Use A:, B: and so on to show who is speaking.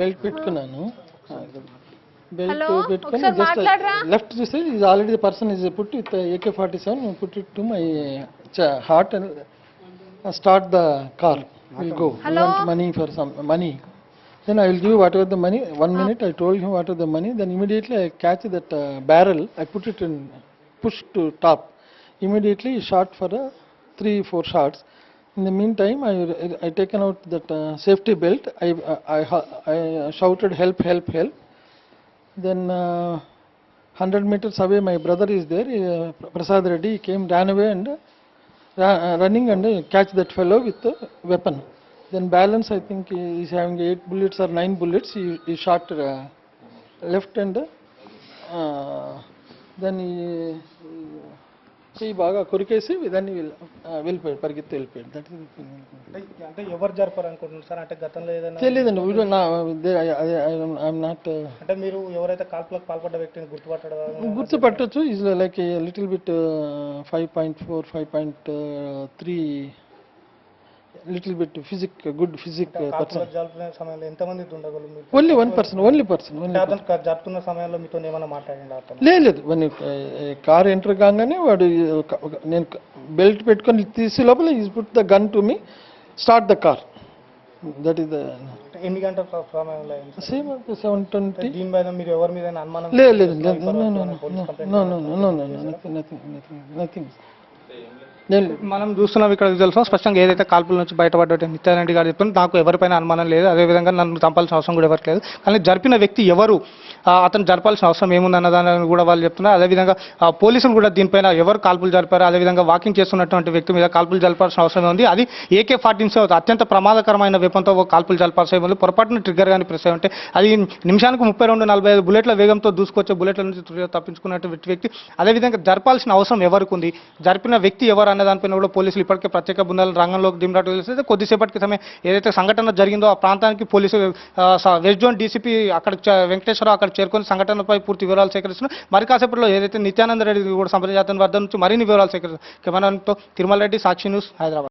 A: Belt పెట్టుకున్నాను. Belt
B: hello
A: పెట్టుకొని
B: ఒకసారి
A: జస్ట్
B: మాట్లాడరా.
A: లెఫ్ట్ చూస్తే is already the person is put with AK-47 put it to my heart and start the car will go.
B: Hello?
A: Money for some money. Then I will give whatever the money. 1 minute I told him whatever the money. Then immediately I catch that barrel. I put it in, push to top. Immediately he shot for 3-4 shots. In the meantime, I taken out that safety belt. I shouted help, help, help. Then 100 meters away my brother is there, Prasad Reddy. He came, ran away and running and catch that fellow with the weapon. Then balance, I think he is having 8 bullets or 9 bullets. He shot left and then he బాగా కొరికేసి దాన్ని వెళ్ళిపోయాడు, పరిగెత్తి వెళ్ళిపోయాడు. That
C: అంటే ఎవరు జరపారు అనుకుంటున్నారు sir? అంటే గతంలో ఏదైనా
A: తెలియదండి. I'm not.
C: అంటే మీరు ఎవరైతే కాల్పులకు పాల్పడ్డ వ్యక్తిని గుర్తుపట్టడం
A: గుర్తుపట్టచ్చు. Is like little bit 5.4, 5.3 little bit good physic person.
C: జరుపుకునే సమయంలో ఎంతమంది ఉండగలరు మీరు?
A: Only one person.
C: అతను జరుపుకున్న సమయంలో మీతో ఏమైనా మాట్లాడండి అతను?
A: లేదు. కార్ ఎంటర్ కాగానే వాడు నేను బెల్ట్ పెట్టుకొని తీసి లోపల is put the gun to me, start the car. That is the.
C: ఎన్ని గంటల సమయంలో?
A: సేమ్ 7:20.
C: దీని మీద మీరు ఎవరి మీద అనుమానం?
A: లేదు. నథింగ్.
C: మనం చూస్తున్నాం ఇక్కడ తెలుసు స్పష్టంగా ఏదైతే కాల్పుల నుంచి బయటపడ్డ నిత్యానంద గారు చెప్తున్నారు, నాకు ఎవరిపైన అనుమానం లేదు, అదేవిధంగా నన్ను చంపాల్సిన అవసరం కూడా ఎవరికి లేదు, కానీ జరిపిన వ్యక్తి ఎవరు, అతను జరపాల్సిన అవసరం ఏముందన్న దాన్ని కూడా వాళ్ళు చెప్తున్నారు. అదేవిధంగా పోలీసులు కూడా దీనిపైన ఎవరు కాల్పులు జరిపారు, అదేవిధంగా వాకింగ్ చేస్తున్నటువంటి వ్యక్తి మీద కాల్పులు జరపాల్సిన అవసరం ఉంది. అది AK-47 అత్యంత ప్రమాదకరమైన వెపన్తో కాల్పులు జరపాల్సిన ఉంది. పొరపాటున ట్రిగ్గర్ కానీ ప్రెస్ అయ్యి ఉంటే అది నిమిషానికి 32-45 బుల్లెట్ల వేగంతో దూసుకొచ్చే బుల్లెట్ల నుంచి తప్పించుకున్నటువంటి వ్యక్తి. అదేవిధంగా జరపాల్సిన అవసరం ఎవరికి ఉంది, జరిపిన వ్యక్తి ఎవరు అనే దానిపైన కూడా పోలీసులు ఇప్పటికే ప్రత్యేక బృందాలను రంగంలోకి దింపడం తెలిస్తే కొద్దిసేపటి సమయం ఏదైతే సంఘటన జరిగిందో ఆ ప్రాంతానికి పోలీసు వెస్ట్ జోన్ DCP అక్కడ వెంకటేశ్వరరావు అక్కడ చేరుకొని సంఘటనపై పూర్తి వివరాలు సేకరిస్తున్నారు. మరి కాసేపట్లో ఏదైతే నిత్యానంద రెడ్డి కూడా సంప్రదించిన వద్ద నుంచి మరిన్ని వివరాలు సేకరిస్తున్నారు. కెమెరాతో తిరుమల రెడ్డి, సాక్షి న్యూస్, హైదరాబాద్.